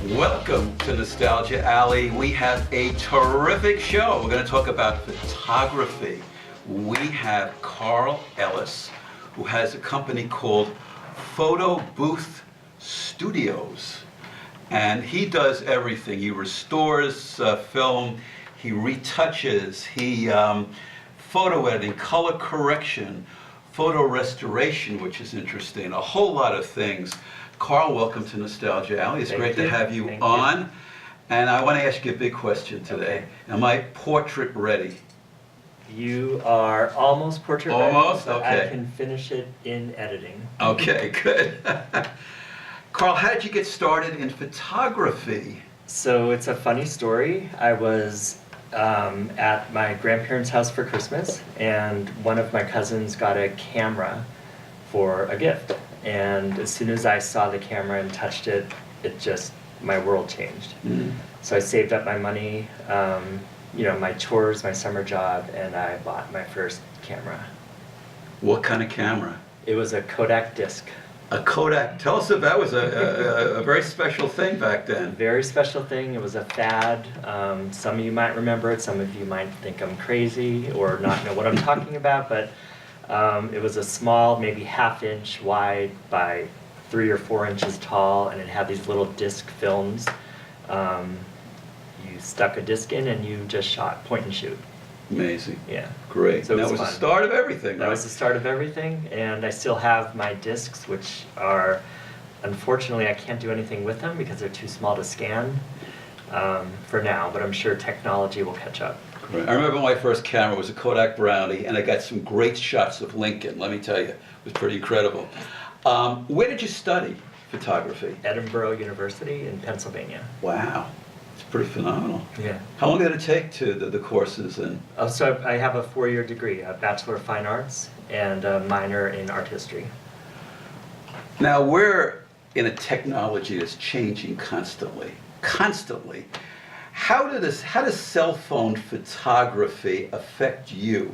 Welcome to Nostalgia Alley. We have a terrific show. We're going to talk about photography. We have Carl Ellis, who has a company called Photo Booth Studios. And he does everything. He restores film, he retouches, he photo editing, color correction, photo restoration, which is interesting, a whole lot of things. Carl, welcome to Nostalgia Alley. It's great to have you on. And I want to ask you a big question today. Okay. Am I portrait ready? You are almost portrait ready. Almost? Okay. I can finish it in editing. Okay, good. Carl, how did you get started in photography? So it's a funny story. I was at my grandparents' house for Christmas, and one of my cousins got a camera for a gift. And as soon as I saw the camera and touched it, my world changed. Mm. So I saved up my money, my chores, my summer job, and I bought my first camera. What kind of camera? It was a Kodak disc. A Kodak. Tell us about that. Was a very special thing back then. Very special thing. It was a fad. Some of you might remember it. Some of you might think I'm crazy or not know what I'm talking about, but it was a small, maybe ½ inch wide by 3 or 4 inches tall, and it had these little disc films. You stuck a disc in and you just shot, point and shoot. Amazing. Yeah. Great. So that was the start of everything, That was the start of everything, and I still have my discs, which are, unfortunately, I can't do anything with them because they're too small to scan for now, but I'm sure technology will catch up. Right. I remember my first camera was a Kodak Brownie, and I got some great shots of Lincoln, let me tell you. It was pretty incredible. Where did you study photography? Edinburgh University in Pennsylvania. Wow. It's pretty phenomenal. Yeah. How long did it take to the courses? So I have a 4-year degree, a Bachelor of Fine Arts and a minor in art history. Now, we're in a technology that's changing constantly. Constantly. How does cell phone photography affect you?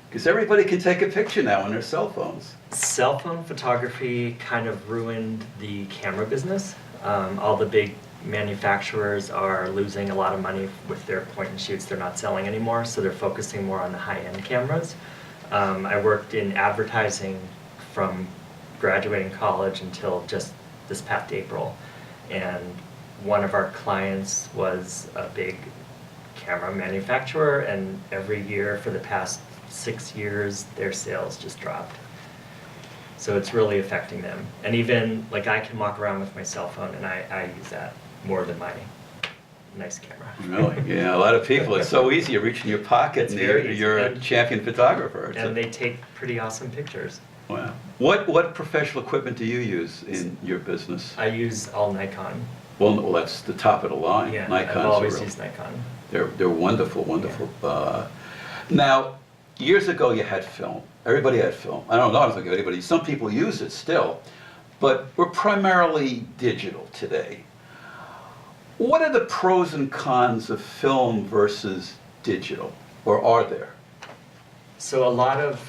Because everybody can take a picture now on their cell phones. Cell phone photography kind of ruined the camera business. All the big manufacturers are losing a lot of money with their point and shoots. They're not selling anymore, so they're focusing more on the high-end cameras. I worked in advertising from graduating college until just this past April, and one of our clients was a big camera manufacturer, and every year for the past 6 years their sales just dropped. So it's really affecting them. And even like I can walk around with my cell phone and I use that more than my nice camera. Really? Yeah, a lot of people. It's so easy. You reach in your pocket and you're a champion photographer. And they take pretty awesome pictures. Wow. What professional equipment do you use in your business? I use all Nikon. Well, that's the top of the line. Yeah, Nikon's I've always used Nikon. They're wonderful, wonderful. Yeah. Now, years ago you had film. Everybody had film. I don't think anybody. Some people use it still, but we're primarily digital today. What are the pros and cons of film versus digital, or are there? So a lot of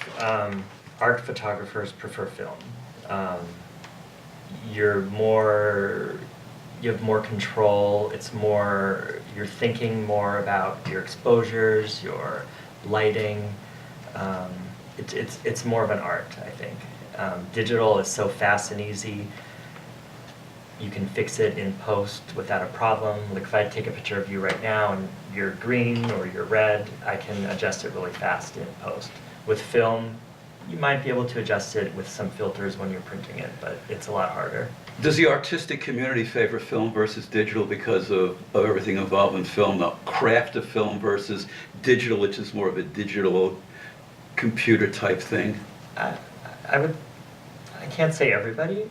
art photographers prefer film. You have more control. You're thinking more about your exposures, your lighting. It's more of an art, I think. Digital is so fast and easy. You can fix it in post without a problem. Like if I take a picture of you right now and you're green or you're red, I can adjust it really fast in post. With film, you might be able to adjust it with some filters when you're printing it, but it's a lot harder. Does the artistic community favor film versus digital because of everything involved in film, the craft of film versus digital, which is more of a digital computer type thing? I would I can't say everybody,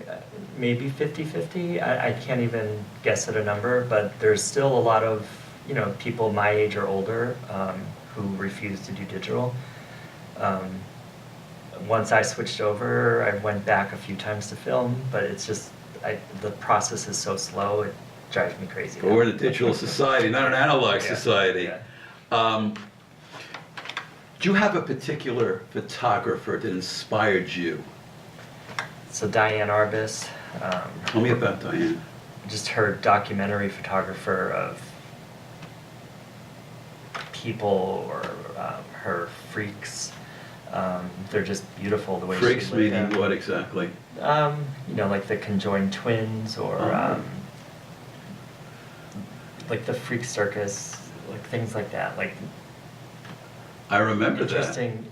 maybe 50-50. I can't even guess at a number, but there's still a lot of, people my age or older who refuse to do digital. Once I switched over, I went back a few times to film, but it's just, the process is so slow, it drives me crazy. But we're in a digital society, not an analog society. Yeah. Do you have a particular photographer that inspired you? So Diane Arbus. Tell me about Diane. Just her documentary photographer of people or her freaks. They're just beautiful the way Freaks she lived meaning them. what exactly? Like the conjoined twins or like the freak circus, like things like that. Like I remember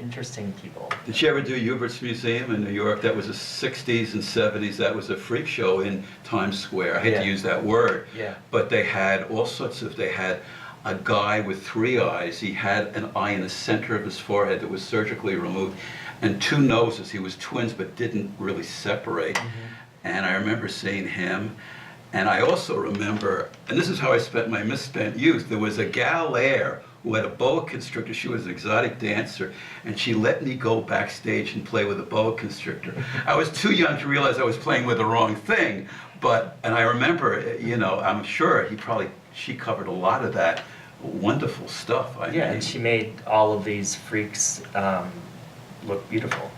interesting people. Did you ever do Hubert's Museum in New York? That was the 60s and 70s. That was a freak show in Times Square. I hate to use that word. Yeah. But they had all sorts of, they had a guy with 3 eyes. He had an eye in the center of his forehead that was surgically removed, and 2 noses. He was twins but didn't really separate. And I remember seeing him. And I also remember, and this is how I spent my misspent youth, there was a gal there who had a boa constrictor. She was an exotic dancer, and she let me go backstage and play with a boa constrictor. I was too young to realize I was playing with the wrong thing, and I remember, I'm sure she covered a lot of that wonderful stuff. And she made all of these freaks look beautiful.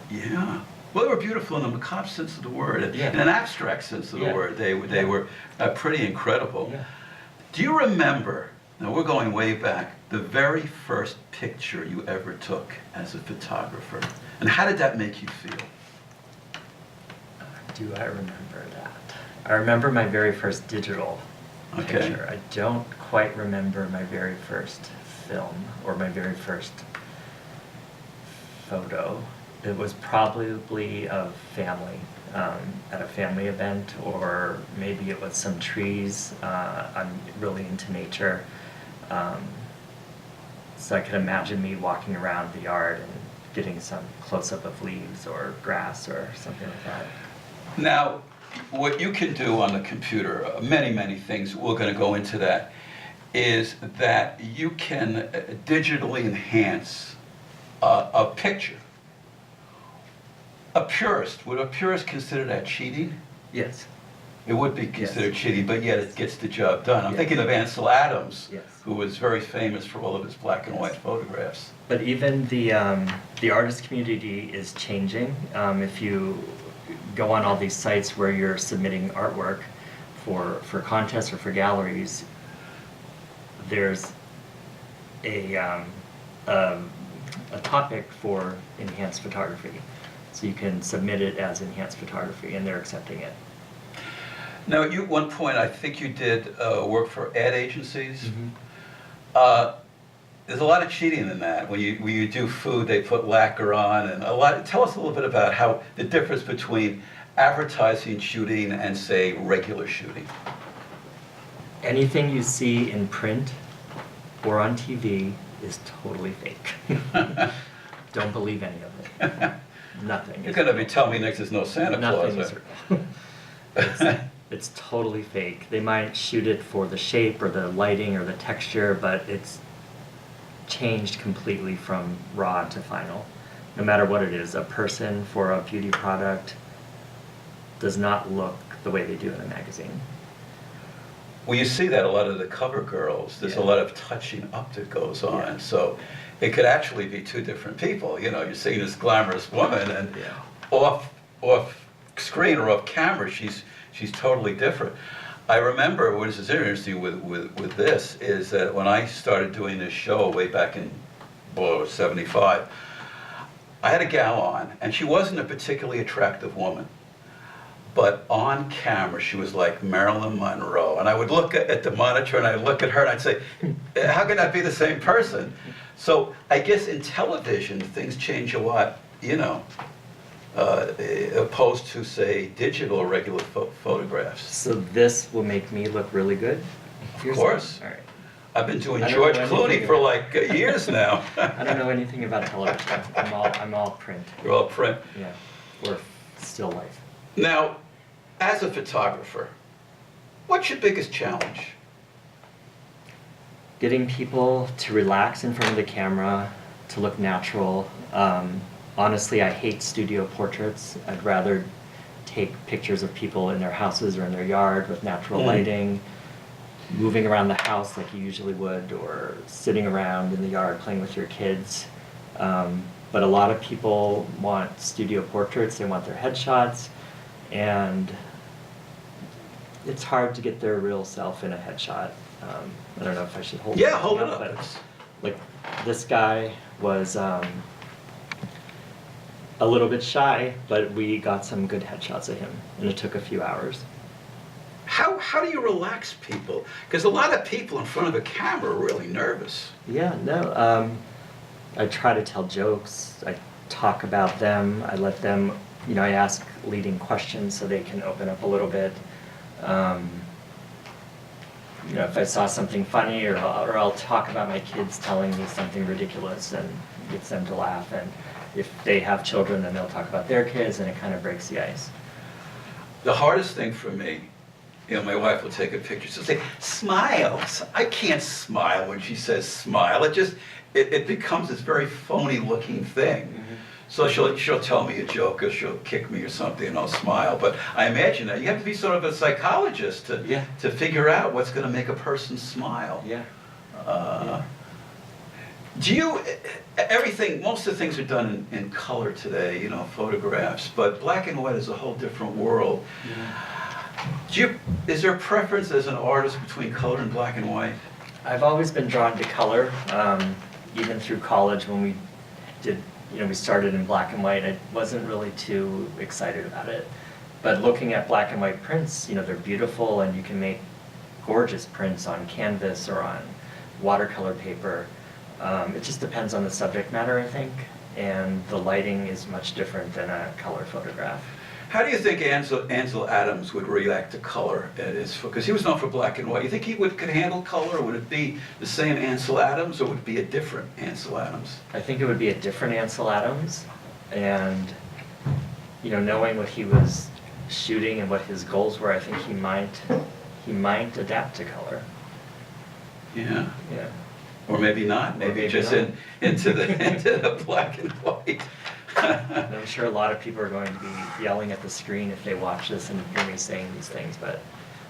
Yeah. Well, they were beautiful in the macabre sense of the word, in Yeah. an abstract sense of the word. They were pretty incredible. Yeah. Do you remember, now we're going way back, the very first picture you ever took as a photographer? And how did that make you feel? Do I remember that? I remember my very first digital picture. I don't quite remember my very first film or my very first photo. It was probably of family, at a family event, or maybe it was some trees. I'm really into nature. So I could imagine me walking around the yard and getting some close-up of leaves or grass or something like that. Now, what you can do on the computer, many things, we're going to go into that, is that you can digitally enhance a picture. Would a purist consider that cheating? Yes. It would be considered cheating, but yet it gets the job done. I'm thinking of Ansel Adams, who was very famous for all of his black and white photographs. But even the artist community is changing. If you go on all these sites where you're submitting artwork for contests or for galleries, there's a topic for enhanced photography. So you can submit it as enhanced photography, and they're accepting it. Now, at one point, I think you did work for ad agencies. There's a lot of cheating in that. When you do food, they put lacquer on, and tell us a little bit about how the difference between advertising shooting and, say, regular shooting. Anything you see in print or on TV is totally fake. Don't believe any of it. Nothing. You're going to be telling me next there's no Santa Claus. Nothing is real. It's totally fake. They might shoot it for the shape or the lighting or the texture, but it's changed completely from raw to final. No matter what it is, a person for a beauty product does not look the way they do in a magazine. Well, you see that a lot of the cover girls, there's a lot of touching up that goes on. So it could actually be 2 different people. You're seeing this glamorous woman, and off screen or off camera, she's totally different. I remember, what is interesting with this, is that when I started doing this show way back in 75, I had a gal on, and she wasn't a particularly attractive woman. But on camera, she was like Marilyn Monroe. And I would look at the monitor, and I'd look at her, and I'd say, how can that be the same person? So I guess in television, things change a lot, opposed to, say, digital or regular photographs. So this will make me look really good? Of course. All right. I've been doing George Clooney for like years now. I don't know anything about television. I'm all print. You're all print. Yeah. Or still life. Now, as a photographer, what's your biggest challenge? Getting people to relax in front of the camera, to look natural. Honestly, I hate studio portraits. I'd rather take pictures of people in their houses or in their yard with natural lighting, moving around the house like you usually would, or sitting around in the yard playing with your kids. But a lot of people want studio portraits, they want their headshots, and it's hard to get their real self in a headshot. I don't know if I should hold Yeah, hold it up. but like this guy was a little bit shy, but we got some good headshots of him, and it took a few hours. How do you relax people? Because a lot of people in front of a camera are really nervous. Yeah, no, I try to tell jokes, I talk about them, I let them, I ask leading questions so they can open up a little bit. If I saw something funny, or I'll talk about my kids telling me something ridiculous and gets them to laugh, and if they have children, then they'll talk about their kids, and it kind of breaks the ice. The hardest thing for me, my wife will take a picture, she'll say, smile. I can't smile when she says smile. It becomes this very phony looking thing. Mm-hmm. So she'll tell me a joke, or she'll kick me or something, and I'll smile. But I imagine that you have to be sort of a psychologist to figure out what's going to make a person smile. Yeah. Most of the things are done in color today, photographs, but black and white is a whole different world. Yeah. Is there a preference as an artist between color and black and white? I've always been drawn to color, even through college when we did, we started in black and white. I wasn't really too excited about it. But looking at black and white prints, they're beautiful, and you can make gorgeous prints on canvas or on watercolor paper. It just depends on the subject matter, I think, and the lighting is much different than a color photograph. How do you think Ansel Adams would react to color? Because he was known for black and white. You think he could handle color, or would it be the same Ansel Adams, or would it be a different Ansel Adams? I think it would be a different Ansel Adams, and knowing what he was shooting and what his goals were, I think he might adapt to color. Yeah. Yeah. Or maybe not. Maybe just not. into the black and white. And I'm sure a lot of people are going to be yelling at the screen if they watch this and hear me saying these things, but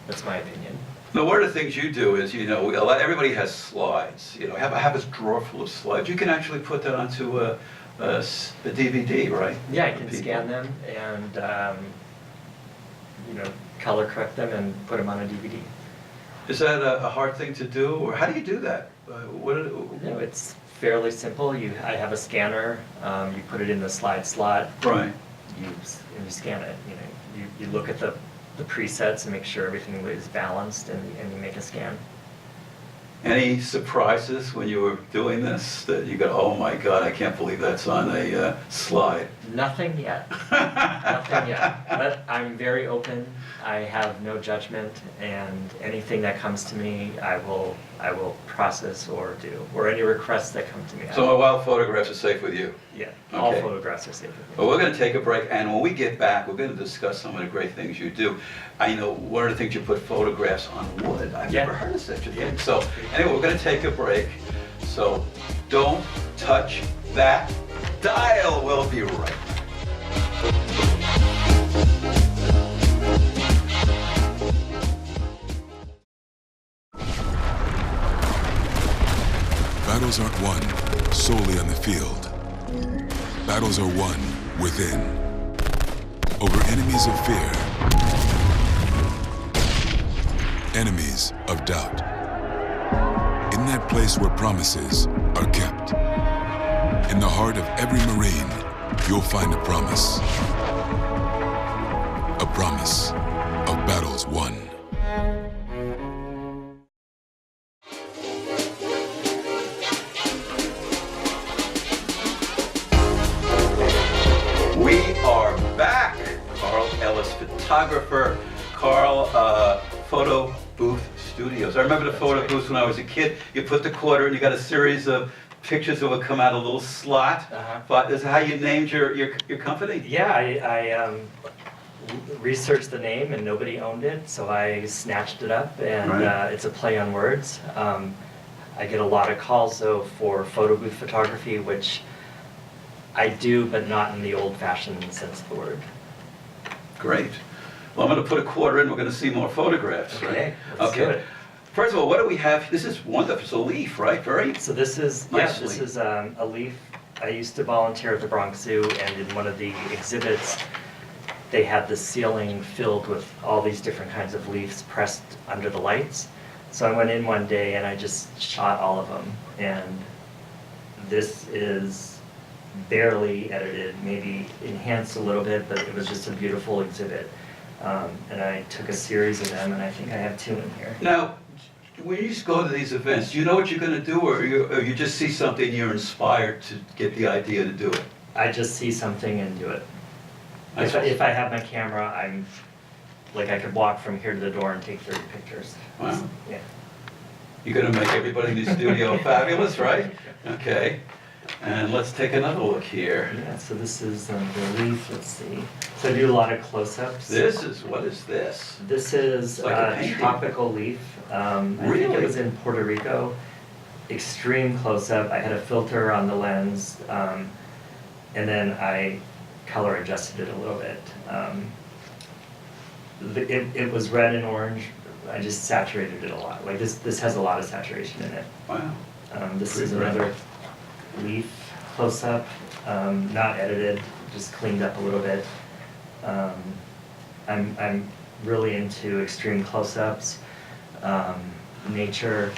that's my opinion. Now, one of the things you do is, everybody has slides. I have this drawer full of slides. You can actually put that onto a DVD, right? Yeah, I can scan them and color correct them and put them on a DVD. Is that a hard thing to do, or how do you do that? It's fairly simple. I have a scanner. You put it in the slide slot. Right. You scan it. You look at the presets and make sure everything is balanced, and you make a scan. Any surprises when you were doing this that you go, oh my God, I can't believe that's on a slide? Nothing yet. Nothing yet. But I'm very open. I have no judgment, and anything that comes to me, I will process or do, or any requests that come to me. So my wild photographs are safe with you? Yeah, all Okay. photographs are safe with me. Well, we're going to take a break, and when we get back, we're going to discuss some of the great things you do. I know one of the things you put photographs on wood. I've never heard of such a thing. So anyway, we're going to take a break. So don't touch that dial. We'll be right back. Battles aren't won solely on the field. Battles are won within. Over enemies of fear. Enemies of doubt. In that place where promises are kept. In the heart of every Marine, you'll find a promise. A promise of battles won. We are back. Carl Ellis, photographer. Carl, Photo Booth Studios. I remember the photo booths when I was a kid. You put the quarter and you got a series of pictures that would come out a little slot. But is that how you named your company? Yeah, I researched the name and nobody owned it, so I snatched it up, and Right. it's a play on words. I get a lot of calls though for photo booth photography, which I do, but not in the old-fashioned sense of the word. Great. Well, I'm going to put a quarter in. We're going to see more photographs. Okay, Right? let's do it. First of all, what do we have? This is wonderful. It's a leaf, right? Very. So this is, Nice this leaf. is a leaf. I used to volunteer at the Bronx Zoo, and in one of the exhibits, they had the ceiling filled with all these different kinds of leaves pressed under the lights. So I went in one day and I just shot all of them. And this is barely edited, maybe enhanced a little bit, but it was just a beautiful exhibit. And I took a series of them, and I think I have 2 in here. Now, when you go to these events, do you know what you're going to do, or you just see something and you're inspired to get the idea to do it? I just see something and do it. That's If I have my camera, I'm, like, I could walk from here to the door and take 30 pictures. Wow. Yeah. You're going to make everybody in the studio fabulous, right? Okay. And let's take another look here. Yeah, so this is the leaf, let's see. So I do a lot of close-ups. What is this? This is Like a a painting. tropical leaf. I think Really? it was in Puerto Rico. Extreme close-up. I had a filter on the lens, and then I color adjusted it a little bit. It was red and orange. I just saturated it a lot. Like this has a lot of saturation in it. Wow. This Pretty is great. another leaf close-up, not edited, just cleaned up a little bit. I'm really into extreme close-ups, nature,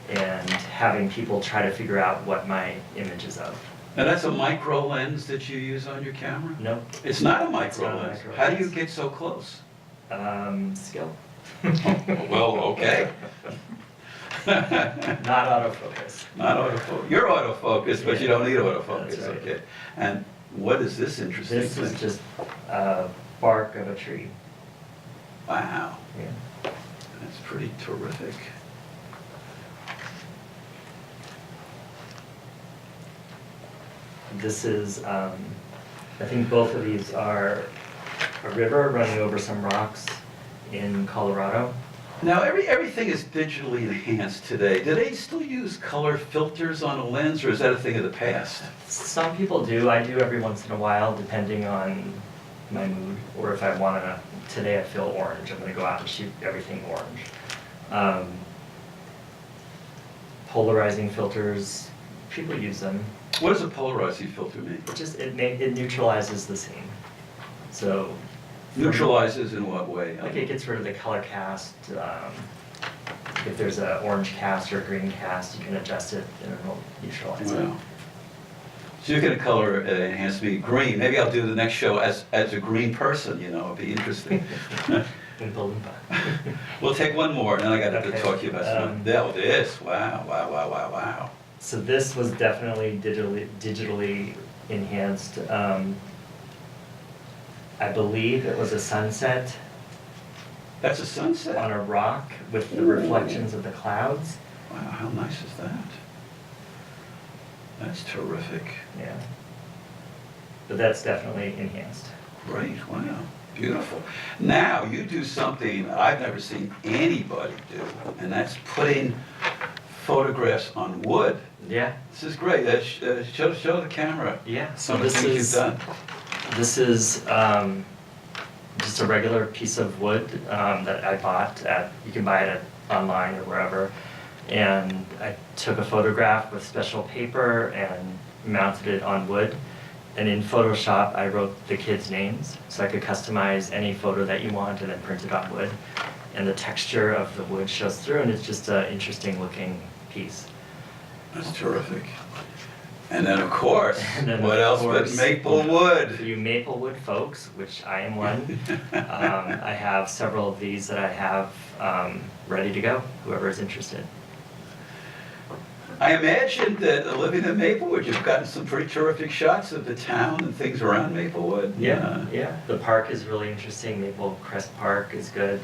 and having people try to figure out what my image is of. Now, that's a micro lens that you use on your camera? Nope. It's not a It's micro not a lens. micro How do you lens. get so close? Skill. Well, okay. Not autofocus. Not autofocus. You're autofocus, but you don't need autofocus. That's right. Okay. And what is this interesting This thing? is just bark of a tree. Wow, Yeah. that's pretty terrific. This is, I think both of these are a river running over some rocks in Colorado. Now, everything is digitally enhanced today. Do they still use color filters on a lens, or is that a thing of the past? Some people do. I do every once in a while, depending on my mood, or if I want to, today I feel orange, I'm going to go out and shoot everything orange. Polarizing filters, people use them. What does a polarizing filter mean? It neutralizes the scene. So. Neutralizes in what way? Like it gets rid of the color cast. If there's an orange cast or a green cast, you can adjust it and it'll neutralize it. Wow. So you're going to color enhance me green. Maybe I'll do the next show as a green person, you know, it'll be interesting. Oompa loompa. We'll take one more, and then I got to Okay. talk to you about something. This, wow, wow, wow, wow, wow. So this was definitely digitally enhanced. I believe it was a sunset That's a sunset. on a rock with the reflections of the clouds. Wow, how nice is that? That's terrific. Yeah. But that's definitely enhanced. Great, wow, beautiful. Now, you do something I've never seen anybody do, and that's putting photographs on wood. Yeah. This is great. Show the camera Yeah. So some of the this things you've is done. This is just a regular piece of wood that I bought at, you can buy it online or wherever. And I took a photograph with special paper and mounted it on wood. And in Photoshop, I wrote the kids' names, so I could customize any photo that you want and then print it on wood. And the texture of the wood shows through, and it's just an interesting looking piece. That's terrific. And then, of course, And then, what of else but course, maple For wood? you Maplewood folks, which I am one, I have several of these that I have ready to go, whoever is interested. I imagine that living in Maplewood, you've gotten some pretty terrific shots of the town and things around Maplewood. Yeah. The park is really interesting. Maple Crest Park is good.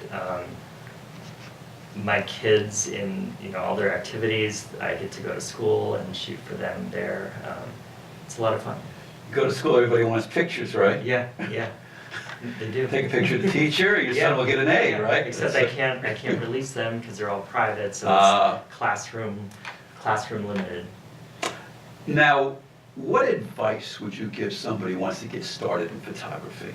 my kids in, you know, all their activities. I get to go to school and shoot for them there. It's a lot of fun. You go to school, everybody wants pictures, right? Yeah, yeah, they do. Take a picture of the teacher, your son will get an A, Yeah, right? except I can't release them because they're all private, so it's classroom limited. Now, what advice would you give somebody who wants to get started in photography?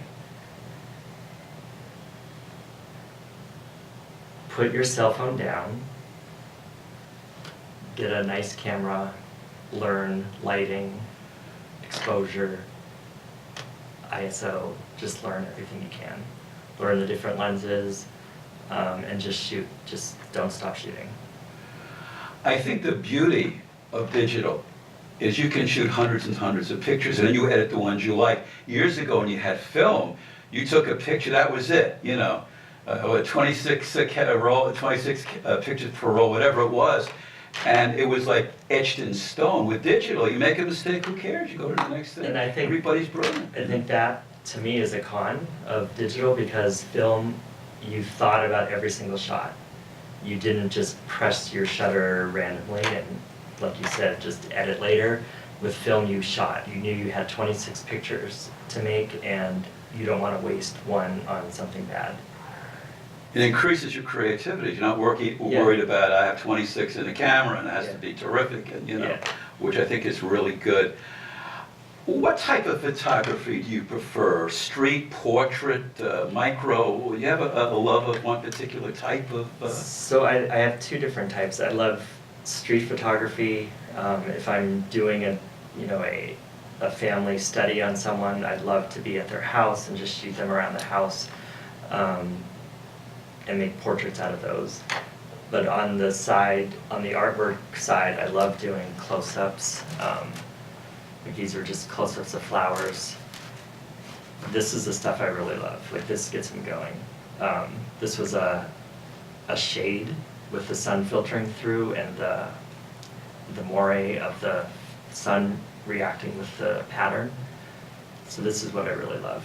Put your cell phone down, get a nice camera, learn lighting, exposure, ISO, just learn everything you can. Learn the different lenses, and just shoot, just don't stop shooting. I think the beauty of digital is you can shoot hundreds and hundreds of pictures, and then you edit the ones you like. Years ago, when you had film, you took a picture, that was it, you know. 26 pictures per roll, whatever it was, and it was like etched in stone. With digital, you make a mistake, who cares? You go to the next thing. And I think everybody's brilliant. I think that, to me, is a con of digital, because film, you thought about every single shot. You didn't just press your shutter randomly and, like you said, just edit later. With film, you shot. You knew you had 26 pictures to make, and you don't want to waste one on something bad. It increases your creativity. You're not Yeah. worried about, I have 26 in the camera and it has Yeah. to be terrific, and you know, Yeah. which I think is really good. What type of photography do you prefer? Street, portrait, micro? Do you have a love of one particular type of? So I have two different types. I love street photography. If I'm doing a family study on someone, I'd love to be at their house and just shoot them around the house. And make portraits out of those. But on the artwork side, I love doing close-ups. Like these are just close-ups of flowers. This is the stuff I really love. Like this gets me going. This was a shade with the sun filtering through and the moire of the sun reacting with the pattern. So this is what I really love.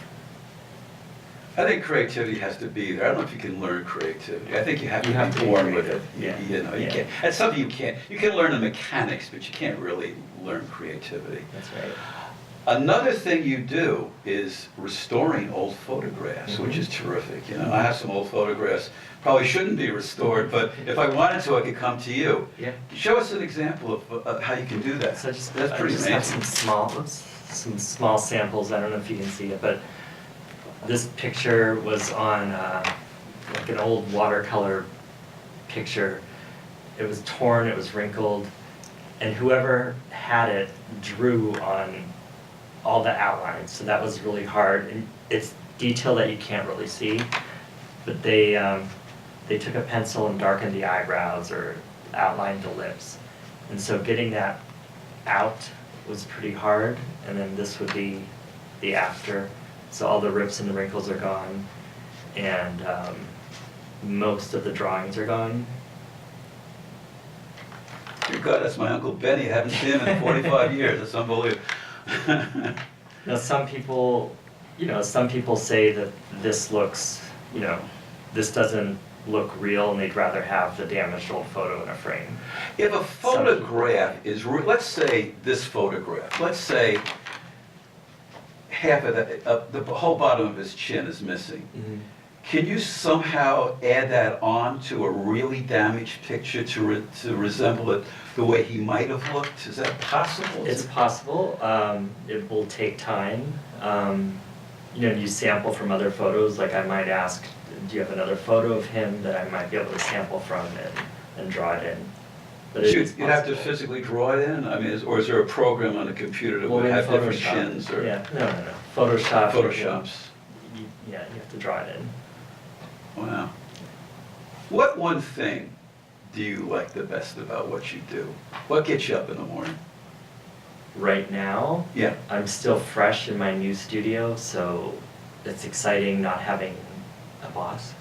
I think creativity has to be there. I don't know if you can learn creativity. I think you have to You have to be be born with it. creative. Yeah. You know, you Yeah. can't. That's something you can't. You can learn the mechanics, but you can't really learn creativity. That's right. Another thing you do is restoring old photographs, which is terrific. You know, I have some old photographs. Probably shouldn't be restored, but if I wanted to, I could come to you. Yeah. Show us an example of how you can do that. So That's I pretty just have amazing. some small samples. I don't know if you can see it, but this picture was on like an old watercolor picture. It was torn, it was wrinkled, and whoever had it drew on all the outlines. So that was really hard. And it's detail that you can't really see, but they took a pencil and darkened the eyebrows or outlined the lips. And so getting that out was pretty hard. And then this would be the after. So all the rips and the wrinkles are gone, and most of the drawings are gone. Dear God, that's my Uncle Benny. I haven't seen him in 45 years. That's unbelievable. Now some people say that this looks, this doesn't look real, and they'd rather have the damaged old photo in a frame. If a photograph is, let's say this photograph, let's say half of the whole bottom of his chin is missing. Mm-hmm. Can you somehow add that on to a really damaged picture to resemble it the way he might have looked? Is that possible? It's possible. It will take time. You sample from other photos. Like I might ask, do you have another photo of him that I might be able to sample from and draw it in? But You'd have to physically draw it in? I mean, or is there a program on the computer that would in have different Photoshop. chins? Or Yeah, no. Photoshop. Photoshops. You have to draw it in. Wow. What one thing do you like the best about what you do? What gets you up in the morning? Right now, Yeah. I'm still fresh in my new studio, so it's exciting not having a boss.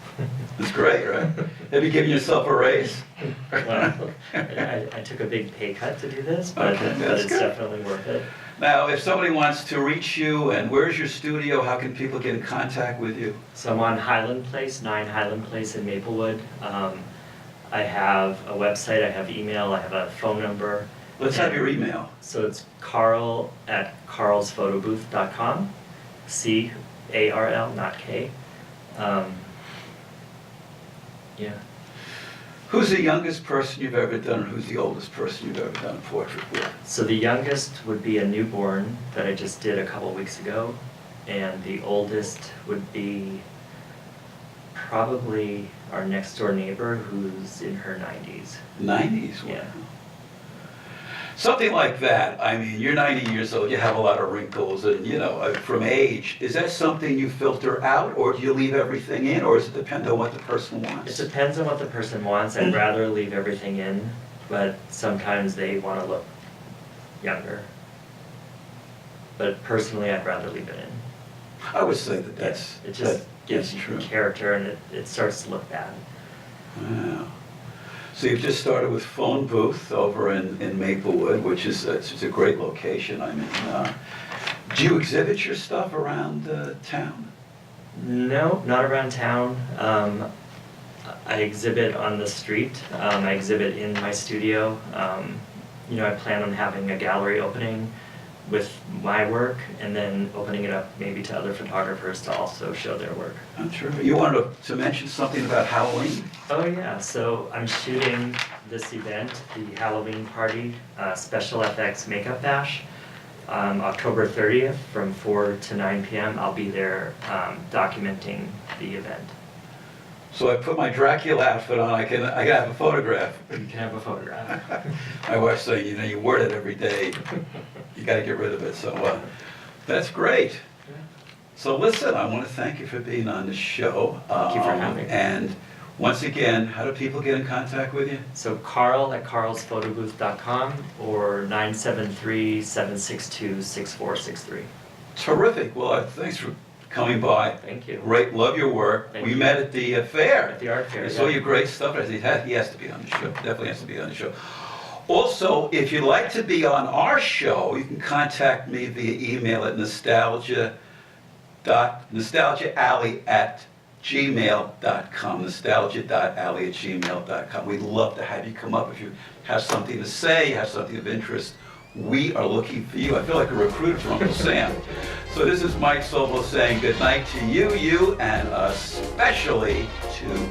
It's great, right? Have you given yourself a raise? Well, I took a big pay cut to do this, but, Okay, but that's it's good. definitely worth it. Now, if somebody wants to reach you, and where's your studio, how can people get in contact with you? So I'm on Highland Place, 9 Highland Place in Maplewood. I have a website, I have email, I have a phone number. Let's have your email. So it's carl@carlsphotoBooth.com. C-A-R-L, not K. Yeah. Who's the youngest person you've ever done, or who's the oldest person you've ever done a portrait with? So the youngest would be a newborn that I just did a couple weeks ago, and the oldest would be probably our next door neighbor who's in her 90s. 90s? Wow. Yeah. Something like that. I mean, you're 90 years old, you have a lot of wrinkles, and from age. Is that something you filter out, or do you leave everything in, or does it depend on what the person wants? It depends on what the person wants. I'd rather leave everything in, but sometimes they want to look younger. But personally, I'd rather leave it in. I would say that that's It just gives that's you true. character, and it starts to look bad. Wow. So you've just started with Phone Booth over in Maplewood, which is it's a great location. I mean, do you exhibit your stuff around town? No, not around town. I exhibit on the street. I exhibit in my studio. I plan on having a gallery opening with my work, and then opening it up maybe to other photographers to also show their work. I'm sure. You wanted to mention something about Halloween? Oh yeah, so I'm shooting this event, the Halloween party, Special FX Makeup Bash, October 30th from 4 to 9 p.m. I'll be there documenting the event. So I put my Dracula outfit on, I can have a photograph. You can have a photograph. My wife's saying, you wear it every day, you gotta get rid of it, so that's great. So listen, I want to thank you for being on the show. Thank you for having me. And once again, how do people get in contact with you? So carl@carlsphotoBooth.com or 973-762-6463. Terrific, well, thanks for coming by. Thank you. Great, love your work. Thank We you. met at the fair. At the art fair, I saw yeah. your great stuff. I said, he has to be on the show, definitely has to be on the show. Also, if you'd like to be on our show, you can contact me via email at nostalgiaalley@gmail.com, nostalgia.alley@gmail.com. We'd love to have you come up if you have something to say, have something of interest. We are looking for you. I feel like a recruiter from Uncle Sam. So this is Mike Sobel saying good night to you, and especially to